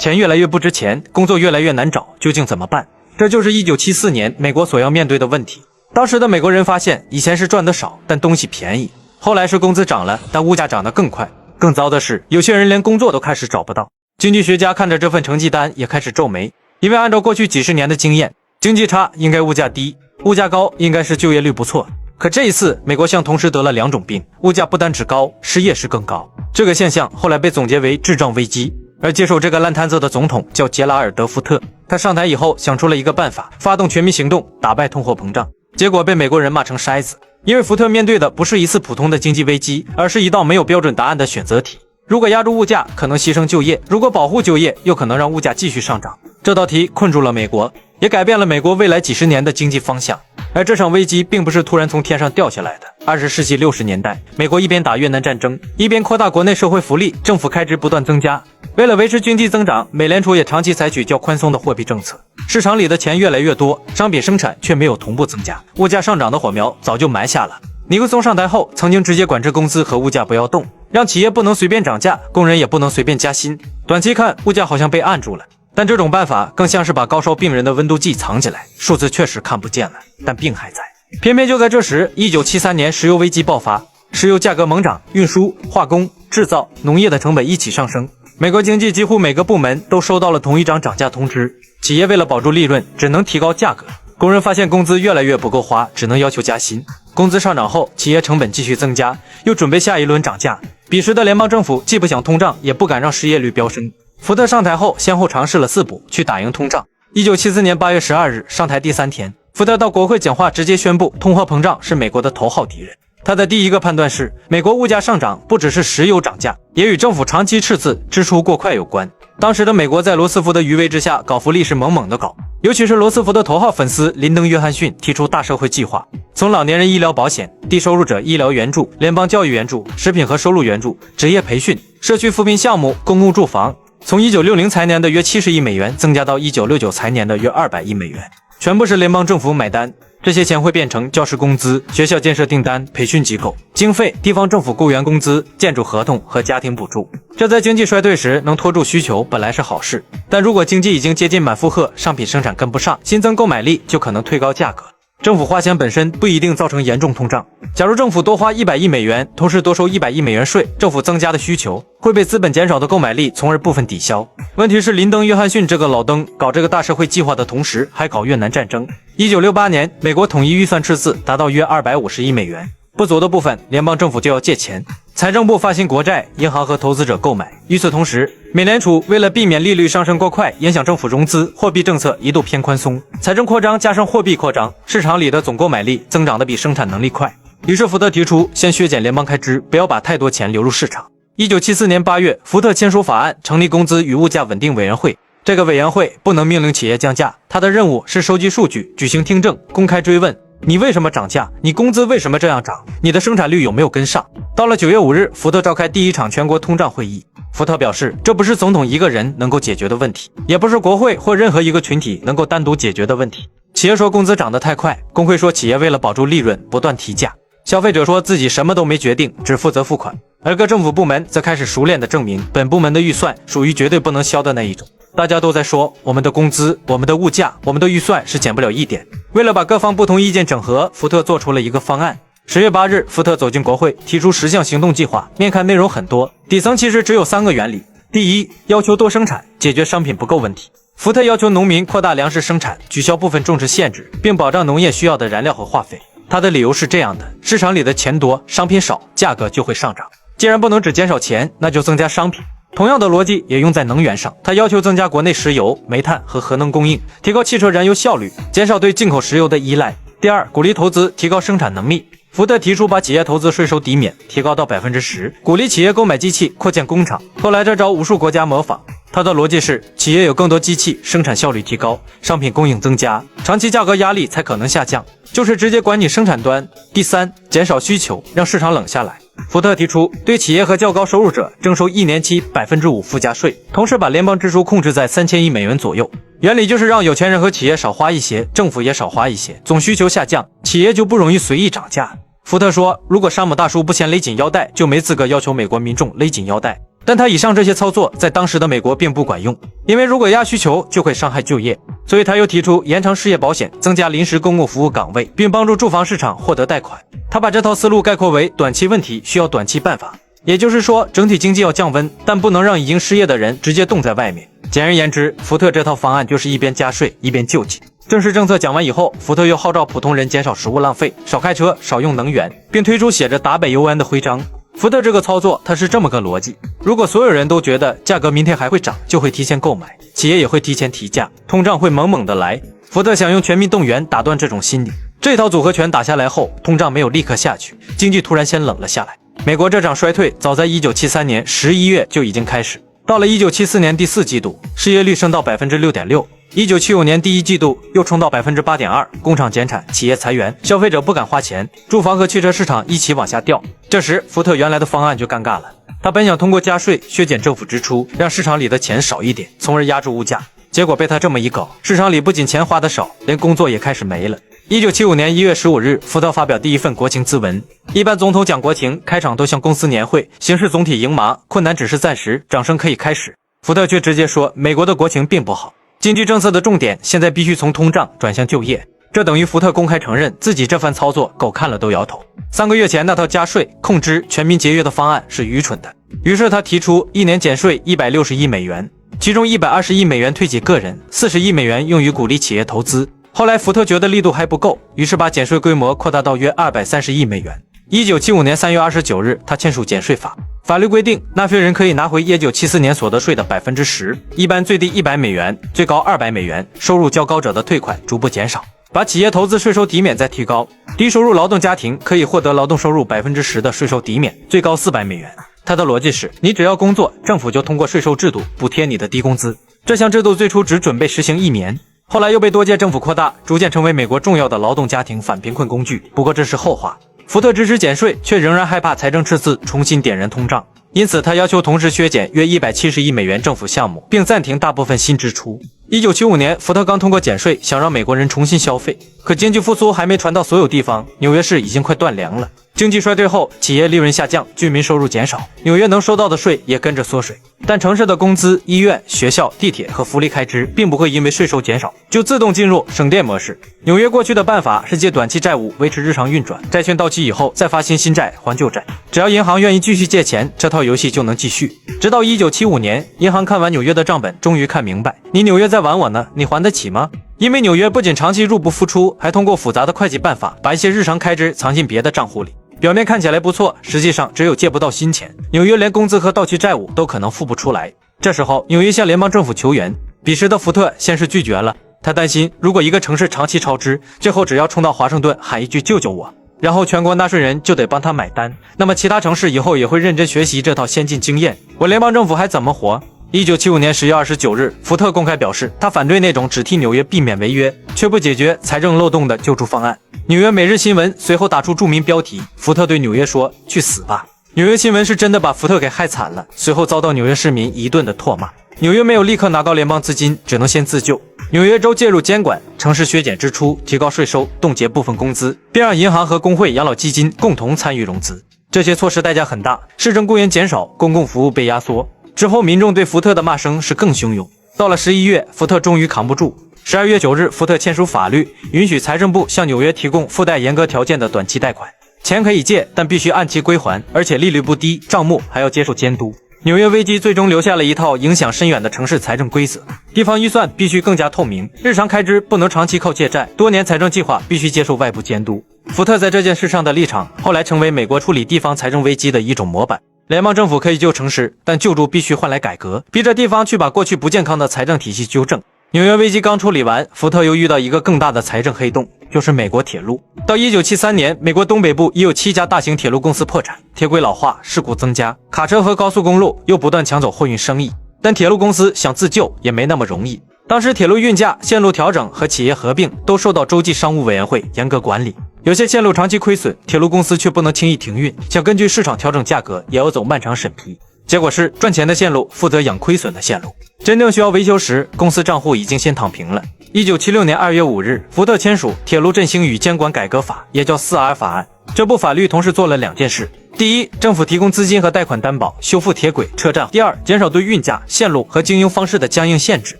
钱越来越不值钱，工作越来越难找，究竟怎么办？这就是1974年美国所要面对的问题。当时的美国人发现，以前是赚得少，但东西便宜；后来是工资涨了，但物价涨得更快。更糟的是，有些人连工作都开始找不到。经济学家看着这份成绩单也开始皱眉，因为按照过去几十年的经验，经济差应该物价低，物价高应该是就业率不错。可这一次，美国像同时得了2种病，物价不单只高，失业是更高。这个现象后来被总结为滞胀危机。而接手这个烂摊子的总统叫杰拉尔德·福特，他上台以后想出了一个办法，发动全民行动，打败通货膨胀。结果被美国人骂成筛子，因为福特面对的不是一次普通的经济危机，而是一道没有标准答案的选择题。如果压住物价，可能牺牲就业；如果保护就业，又可能让物价继续上涨。这道题困住了美国，也改变了美国未来几十年的经济方向。而这场危机并不是突然从天上掉下来的。20世纪60年代，美国一边打越南战争，一边扩大国内社会福利，政府开支不断增加。为了维持经济增长，美联储也长期采取较宽松的货币政策，市场里的钱越来越多，商品生产却没有同步增加，物价上涨的火苗早就埋下了。尼克松上台后，曾经直接管制工资和物价不要动，让企业不能随便涨价，工人也不能随便加薪。短期看，物价好像被按住了，但这种办法更像是把高烧病人的温度计藏起来，数字确实看不见了，但病还在。偏偏就在这时，1973年石油危机爆发，石油价格猛涨，运输、化工、制造、农业的成本一起上升。美国经济几乎每个部门都收到了同一张涨价通知，企业为了保住利润，只能提高价格。工人发现工资越来越不够花，只能要求加薪。工资上涨后，企业成本继续增加，又准备下一轮涨价。彼时的联邦政府既不想通胀，也不敢让失业率飙升。福特上台后，先后尝试了4步去打赢通胀。1974年8月12日上台第3天，福特到国会讲话，直接宣布通货膨胀是美国的头号敌人。他的第一个判断是，美国物价上涨不只是石油涨价，也与政府长期赤字、支出过快有关。当时的美国在罗斯福的余威之下，搞福利是猛猛的搞，尤其是罗斯福的头号粉丝林登·约翰逊提出大社会计划，从老年人医疗保险、低收入者医疗援助、联邦教育援助、食品和收入援助、职业培训、社区扶贫项目、公共住房，从1960财年的约70亿美元增加到1969财年的约200亿美元，全部是联邦政府买单。这些钱会变成教师工资、学校建设订单、培训机构经费、地方政府雇员工资、建筑合同和家庭补助。这在经济衰退时能拖住需求，本来是好事，但如果经济已经接近满负荷，商品生产跟不上，新增购买力就可能推高价格。政府花钱本身不一定造成严重通胀。假如政府多花100亿美元，同时多收100亿美元税，政府增加的需求会被资本减少的购买力从而部分抵消。问题是林登·约翰逊这个老登搞这个大社会计划的同时，还搞越南战争。1968年，美国统一预算赤字达到约250亿美元，不足的部分联邦政府就要借钱，财政部发行国债，银行和投资者购买。与此同时，美联储为了避免利率上升过快影响政府融资，货币政策一度偏宽松，财政扩张加上货币扩张，市场里的总购买力增长的比生产能力快。于是福特提出先削减联邦开支，不要把太多钱流入市场。1974年8月，福特签署法案，成立工资与物价稳定委员会。这个委员会不能命令企业降价，它的任务是收集数据，举行听证，公开追问你为什么涨价，你工资为什么这样涨，你的生产率有没有跟上。到了9月5日，福特召开第一场全国通胀会议。福特表示，这不是总统一个人能够解决的问题，也不是国会或任何一个群体能够单独解决的问题。企业说工资涨得太快，工会说企业为了保住利润不断提价，消费者说自己什么都没决定，只负责付款。而各政府部门则开始熟练地证明本部门的预算属于绝对不能消的那一种。大家都在说我们的工资、我们的物价、我们的预算是减不了一点。为了把各方不同意见整合，福特做出了一个方案。10月8日，福特走进国会，提出10项行动计划，面看内容很多，底层其实只有3个原理。第一，要求多生产，解决商品不够问题。福特要求农民扩大粮食生产，取消部分种植限制，并保障农业需要的燃料和化肥。他的理由是这样的：市场里的钱多，商品少，价格就会上涨。既然不能只减少钱，那就增加商品。同样的逻辑也用在能源上，他要求增加国内石油、煤炭和核能供应，提高汽车燃油效率，减少对进口石油的依赖。第二，鼓励投资，提高生产能力。福特提出把企业投资税收抵免提高到 10%， 鼓励企业购买机器，扩建工厂。后来这招无数国家模仿。他的逻辑是，企业有更多机器，生产效率提高，商品供应增加，长期价格压力才可能下降，就是直接管你生产端。第三，减少需求，让市场冷下来。福特提出对企业和较高收入者征收1年期 5% 附加税，同时把联邦支出控制在3000亿美元左右。原理就是让有钱人和企业少花一些，政府也少花一些，总需求下降，企业就不容易随意涨价。福特说，如果山姆大叔不先勒紧腰带，就没资格要求美国民众勒紧腰带。但他以上这些操作在当时的美国并不管用，因为如果压需求就会伤害就业，所以他又提出延长失业保险，增加临时公共服务岗位，并帮助住房市场获得贷款。他把这套思路概括为短期问题需要短期办法，也就是说整体经济要降温，但不能让已经失业的人直接冻在外面。简而言之，福特这套方案就是一边加税一边救济。正式政策讲完以后，福特又号召普通人减少食物浪费，少开车，少用能源，并推出写着打北邮安的徽章。福特这个操作它是这么个逻辑，如果所有人都觉得价格明天还会涨，就会提前购买，企业也会提前提价，通胀会猛猛的来。福特想用全民动员打断这种心理。这套组合拳打下来后，通胀没有立刻下去，经济突然先冷了下来。美国这场衰退早在1973年11月就已经开始，到了1974年第4季度，失业率升到 6.6%，1975年第1季度又冲到 8.2%， 工厂减产，企业裁员，消费者不敢花钱，住房和汽车市场一起往下掉。这时福特原来的方案就尴尬了，他本想通过加税削减政府支出，让市场里的钱少一点，从而压住物价，结果被他这么一搞，市场里不仅钱花得少，连工作也开始没了。1975年1月15日，福特发表第一份国情咨文。一般总统讲国情，开场都像公司年会，形势总体赢麻，困难只是暂时，掌声可以开始。福特却直接说，美国的国情并不好，经济政策的重点现在必须从通胀转向就业。这等于福特公开承认自己这番操作狗看了都摇头。3个月前那套加税、控支、全民节约的方案是愚蠢的，于是他提出一年减税160亿美元，其中120亿美元推给个人，40亿美元用于鼓励企业投资。后来福特觉得力度还不够，于是把减税规模扩大到约230亿美元。1975年3月29日，他签署减税法，法律规定纳税人可以拿回1974年所得税的 10%， 一般最低100美元，最高200美元，收入较高者的退款逐步减少，把企业投资税收抵免再提高，低收入劳动家庭可以获得劳动收入 10% 的税收抵免，最高400美元。他的逻辑是，你只要工作，政府就通过税收制度补贴你的低工资。这项制度最初只准备实行1年，后来又被多届政府扩大，逐渐成为美国重要的劳动家庭反贫困工具。不过这是后话。福特支持减税，却仍然害怕财政赤字重新点燃通胀，因此他要求同时削减约170亿美元政府项目，并暂停大部分新支出。1975年，福特刚通过减税，想让美国人重新消费，可经济复苏还没传到所有地方，纽约市已经快断粮了。经济衰退后，企业利润下降，居民收入减少，纽约能收到的税也跟着缩水。但城市的工资、医院、学校、地铁和福利开支并不会因为税收减少就自动进入省电模式。纽约过去的办法是借短期债务维持日常运转，债券到期以后再发行新债还旧债，只要银行愿意继续借钱，这套游戏就能继续。直到1975年，银行看完纽约的账本，终于看明白，你纽约在玩我呢，你还得起吗？因为纽约不仅长期入不敷出，还通过复杂的会计办法把一些日常开支藏进别的账户里。表面看起来不错，实际上只有借不到新钱，纽约连工资和到期债务都可能付不出来。这时候纽约向联邦政府求援，彼时的福特先是拒绝了，他担心如果一个城市长期超支，最后只要冲到华盛顿喊一句救救我，然后全国纳税人就得帮他买单，那么其他城市以后也会认真学习这套先进经验，我联邦政府还怎么活？1975年10月29日，福特公开表示，他反对那种只替纽约避免违约，却不解决财政漏洞的救助方案。纽约每日新闻随后打出著名标题，福特对纽约说，去死吧。纽约新闻是真的把福特给害惨了，随后遭到纽约市民一顿的唾骂。纽约没有立刻拿到联邦资金，只能先自救。纽约州介入监管，城市削减支出，提高税收，冻结部分工资，并让银行和工会、养老基金共同参与融资。这些措施代价很大，市政雇员减少，公共服务被压缩。之后民众对福特的骂声是更汹涌。到了11月，福特终于扛不住。12月9日，福特签署法律，允许财政部向纽约提供附带严格条件的短期贷款，钱可以借，但必须按期归还，而且利率不低，账目还要接受监督。纽约危机最终留下了一套影响深远的城市财政规则，地方预算必须更加透明，日常开支不能长期靠借债，多年财政计划必须接受外部监督。福特在这件事上的立场，后来成为美国处理地方财政危机的一种模板。联邦政府可以救城市，但救助必须换来改革，逼着地方去把过去不健康的财政体系纠正。纽约危机刚处理完，福特又遇到一个更大的财政黑洞，就是美国铁路。到1973年，美国东北部已有7家大型铁路公司破产，铁轨老化，事故增加，卡车和高速公路又不断抢走货运生意，但铁路公司想自救也没那么容易。当时铁路运价、线路调整和企业合并都受到洲际商务委员会严格管理，有些线路长期亏损，铁路公司却不能轻易停运，想根据市场调整价格也要走漫长审批。结果是赚钱的线路负责养亏损的线路，真正需要维修时，公司账户已经先躺平了。1976年2月5日，福特签署《铁路振兴与监管改革法》，也叫 4R 法案。这部法律同时做了2件事：第一，政府提供资金和贷款担保，修复铁轨、车站；第二，减少对运价、线路和经营方式的僵硬限制，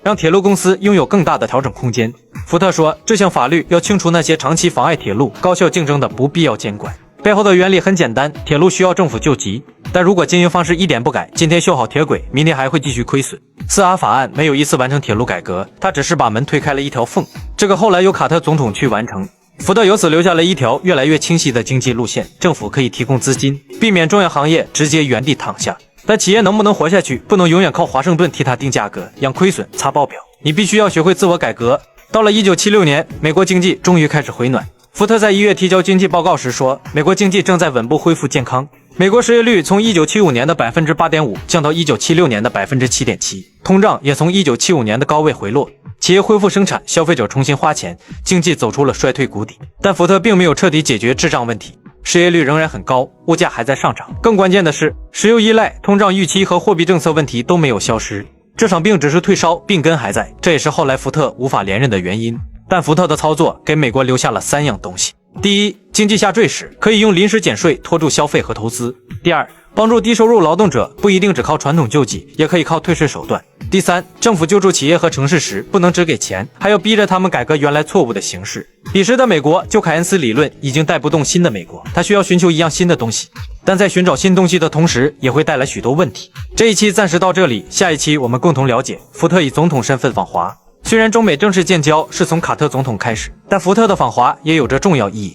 让铁路公司拥有更大的调整空间。福特说，这项法律要清除那些长期妨碍铁路高效竞争的不必要监管。背后的原理很简单，铁路需要政府救急，但如果经营方式一点不改，今天修好铁轨，明天还会继续亏损。4A 法案没有一次完成铁路改革，它只是把门推开了一条缝，这个后来由卡特总统去完成。福特由此留下了一条越来越清晰的经济路线，政府可以提供资金，避免重要行业直接原地躺下。但企业能不能活下去，不能永远靠华盛顿替它定价格、养亏损、擦报表，你必须要学会自我改革。到了1976年，美国经济终于开始回暖。福特在1月提交经济报告时说，美国经济正在稳步恢复健康。美国失业率从1975年的 8.5% 降到1976年的 7.7%， 通胀也从1975年的高位回落。企业恢复生产，消费者重新花钱，经济走出了衰退谷底。但福特并没有彻底解决滞胀问题，失业率仍然很高，物价还在上涨。更关键的是，石油依赖、通胀预期和货币政策问题都没有消失。这场病只是退烧，病根还在，这也是后来福特无法连任的原因。但福特的操作给美国留下了3样东西：第一，经济下坠时可以用临时减税拖住消费和投资；第二，帮助低收入劳动者不一定只靠传统救济，也可以靠退税手段；第三，政府救助企业和城市时不能只给钱，还要逼着他们改革原来错误的形式。彼时的美国，就凯恩斯理论已经带不动新的美国，它需要寻求一样新的东西，但在寻找新东西的同时，也会带来许多问题。这一期暂时到这里，下一期我们共同了解福特以总统身份访华。虽然中美正式建交是从卡特总统开始，但福特的访华也有着重要意义。